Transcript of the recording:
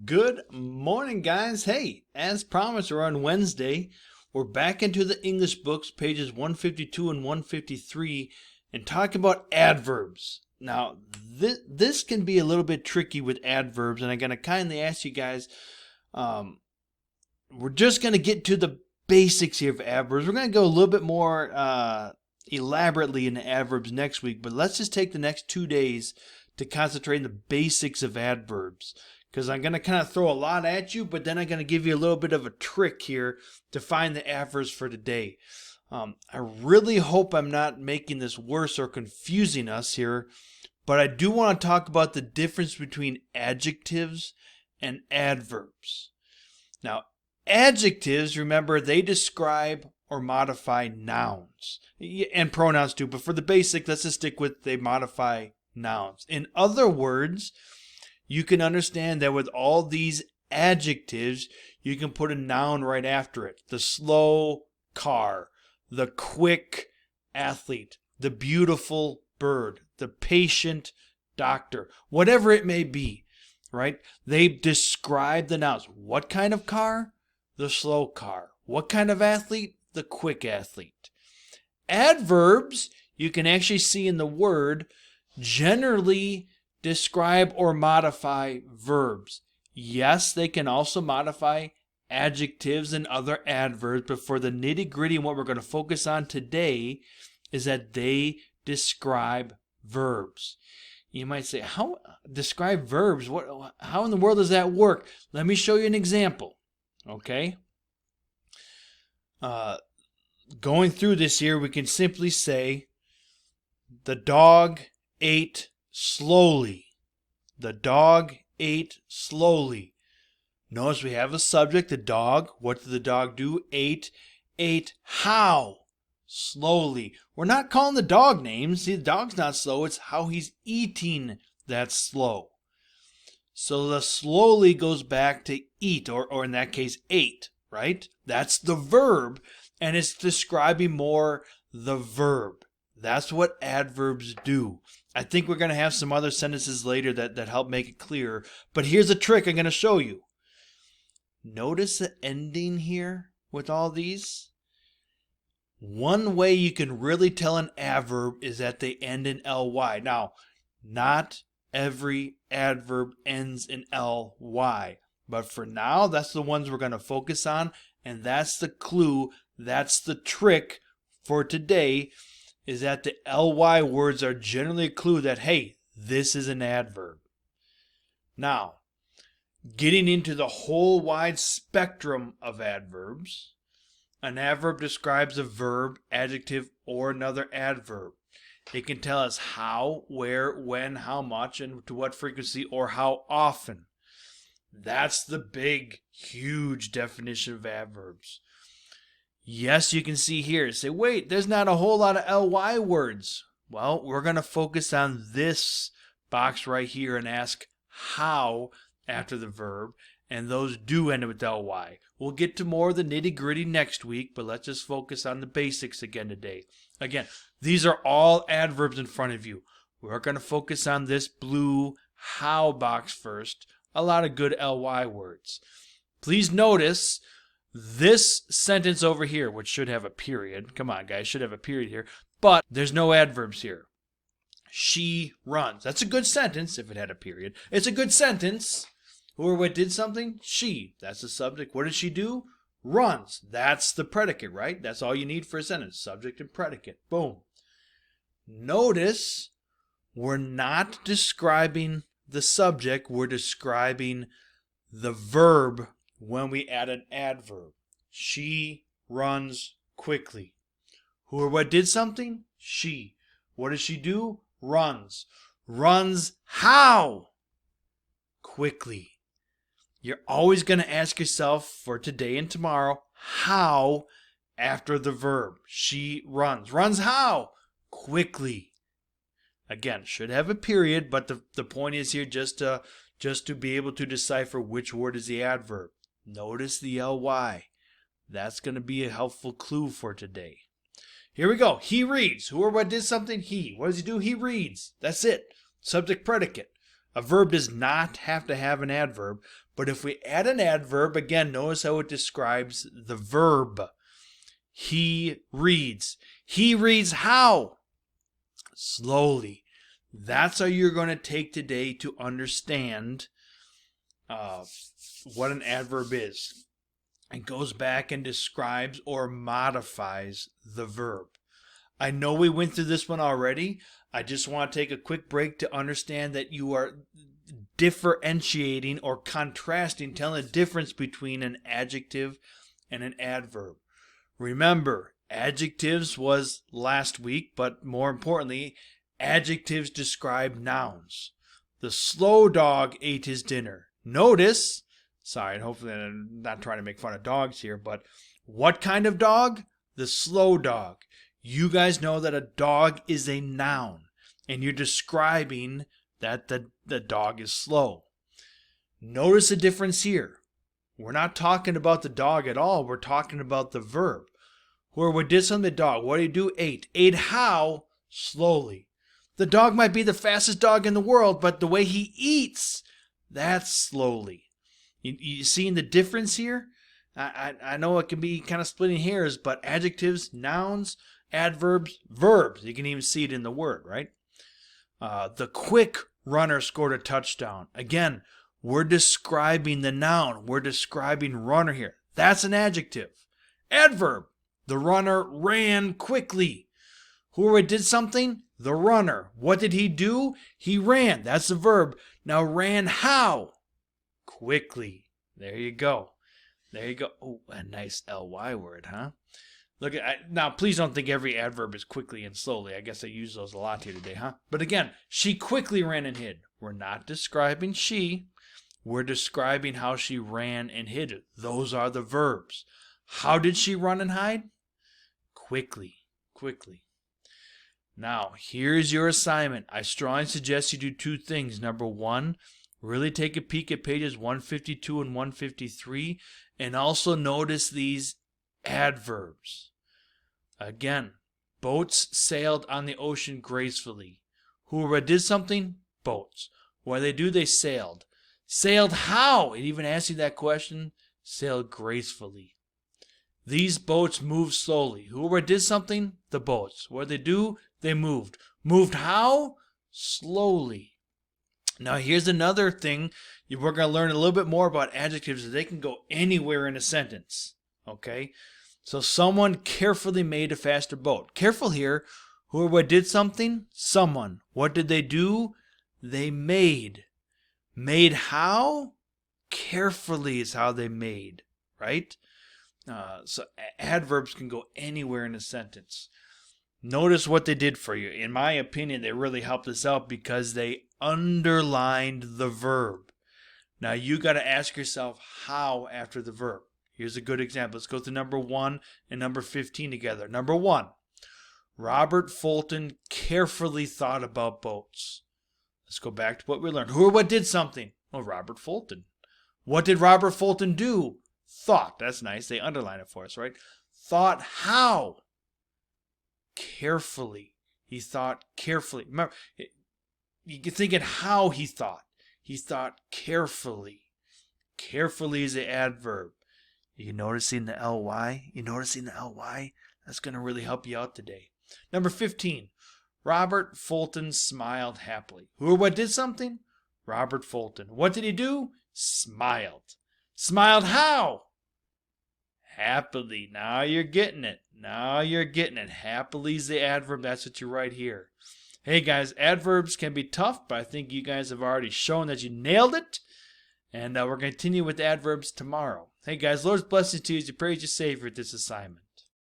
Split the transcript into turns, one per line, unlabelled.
Good morning, guys. Hey, as promised, we're on Wednesday. We're back into the English books, pages 152 and 153, and talking about adverbs. Now, this can be a little bit tricky with adverbs, and I'm going to kindly ask you guys, we're just going to get to the basics here of adverbs. We're going to go a little bit more elaborately into adverbs next week, but let's just take the next 2 days to concentrate on the basics of adverbs. Because I'm going to kind of throw a lot at you, but then I'm going to give you a little bit of a trick here to find the adverbs for today. I really hope I'm not making this worse or confusing us here, but I do want to talk about the difference between adjectives and adverbs. Now, adjectives, remember, they describe or modify nouns, and pronouns too, but for the basic, let's just stick with they modify nouns. In other words, you can understand that with all these adjectives, you can put a noun right after it. The slow car, the quick athlete, the beautiful bird, the patient doctor, whatever it may be, right? They describe the nouns. What kind of car? The slow car. What kind of athlete? The quick athlete. Adverbs, you can actually see in the word, generally describe or modify verbs. Yes, they can also modify adjectives and other adverbs, but for the nitty-gritty and what we're going to focus on today is that they describe verbs. You might say, how describe verbs? How in the world does that work? Let me show you an example. Okay? Going through this here, we can simply say, the dog ate slowly. The dog ate slowly. Notice we have a subject, the dog. What did the dog do? Ate. Ate how? Slowly. We're not calling the dog names. See, the dog's not slow. It's how he's eating that's slow. So the slowly goes back to eat, or in that case, ate, right? That's the verb, and it's describing more the verb. That's what adverbs do. I think we're going to have some other sentences later that help make it clearer. But here's a trick I'm going to show you. Notice the ending here with all these. One way you can really tell an adverb is that they end in ly. Now, not every adverb ends in ly. But for now, that's the ones we're going to focus on. And that's the clue. That's the trick for today. Is that the ly words are generally a clue that, hey, this is an adverb. Now, getting into the whole wide spectrum of adverbs, an adverb describes a verb, adjective, or another adverb. It can tell us how, where, when, how much, and to what frequency, or how often. That's the big, huge definition of adverbs. Yes, you can see here, say, wait, there's not a whole lot of ly words. Well, we're going to focus on this box right here and ask how after the verb, and those do end with ly. We'll get to more of the nitty-gritty next week, but let's just focus on the basics again today. Again, these are all adverbs in front of you. We're going to focus on this blue how box first. A lot of good ly words. Please notice this sentence over here, which should have a period. Come on, guys, should have a period here. But there's no adverbs here. She runs. That's a good sentence if it had a period. It's a good sentence. Who or what did something? She. That's the subject. What did she do? Runs. That's the predicate, right? That's all you need for a sentence. Subject and predicate. Boom. Notice we're not describing the subject. We're describing the verb when we add an adverb. She runs quickly. Who or what did something? She. What does she do? Runs. Runs how? Quickly. You're always going to ask yourself for today and tomorrow, how after the verb. She runs. Runs how? Quickly. Again, should have a period, but the point is here just to be able to decipher which word is the adverb. Notice the ly. That's going to be a helpful clue for today. Here we go. He reads. Who or what did something? He. What does he do? He reads. That's it. Subject predicate. A verb does not have to have an adverb, but if we add an adverb, again, notice how it describes the verb. He reads. He reads how? Slowly. That's how you're going to take today to understand what an adverb is. It goes back and describes or modifies the verb. I know we went through this one already. I just want to take a quick break to understand that you are differentiating or contrasting, telling the difference between an adjective and an adverb. Remember, adjectives was last week, but more importantly, adjectives describe nouns. The slow dog ate his dinner. Notice, sorry, hopefully I'm not trying to make fun of dogs here, but what kind of dog? The slow dog. You guys know that a dog is a noun, and you're describing that the dog is slow. Notice the difference here. We're not talking about the dog at all. We're talking about the verb. Where we did something to the dog. What did he do? Ate. Ate how? Slowly. The dog might be the fastest dog in the world, but the way he eats, that's slowly. You seeing the difference here? I know it can be kind of splitting hairs, but adjectives, nouns, adverbs, verbs. You can even see it in the word, right? The quick runner scored a touchdown. Again, we're describing the noun. We're describing runner here. That's an adjective. Adverb. The runner ran quickly. Who did something? The runner. What did he do? He ran. That's the verb. Now ran how? Quickly. There you go. There you go. Oh, a nice ly word, huh? Look at now. Please don't think every adverb is quickly and slowly. I guess I use those a lot here today, huh? But again, she quickly ran and hid. We're not describing she. We're describing how she ran and hid. Those are the verbs. How did she run and hide? Quickly. Quickly. Now, here's your assignment. I strongly suggest you do two things. Number one, really take a peek at pages 152 and 153, and also notice these adverbs. Again, boats sailed on the ocean gracefully. Who did something? Boats. What did they do? They sailed. Sailed how? It even asks you that question. Sailed gracefully. These boats moved slowly. Who did something? The boats. What did they do? They moved. Moved how? Slowly. Now here's another thing. We're going to learn a little bit more about adjectives. They can go anywhere in a sentence. Okay? So someone carefully made a faster boat. Careful here. Who did something? Someone. What did they do? They made. Made how? Carefully is how they made. Right? So adverbs can go anywhere in a sentence. Notice what they did for you. In my opinion, they really helped us out because they underlined the verb. Now you got to ask yourself how after the verb. Here's a good example. Let's go to number 1 and number 15 together. Number 1, Robert Fulton carefully thought about boats. Let's go back to what we learned. What did something? Well, Robert Fulton. What did Robert Fulton do? Thought. That's nice. They underline it for us, right? Thought how? Carefully. He thought carefully. Remember, you can think of how he thought. He thought carefully. Carefully is the adverb. You noticing the ly? You noticing the ly? That's going to really help you out today. Number 15. Robert Fulton smiled happily. What did something? Robert Fulton. What did he do? Smiled. Smiled how? Happily. Now you're getting it. Now you're getting it. Happily is the adverb. That's what you write here. Hey guys, adverbs can be tough, but I think you guys have already shown that you nailed it. And we're going to continue with adverbs tomorrow. Hey guys, Lord's blessings to you as you praise your Savior at this assignment.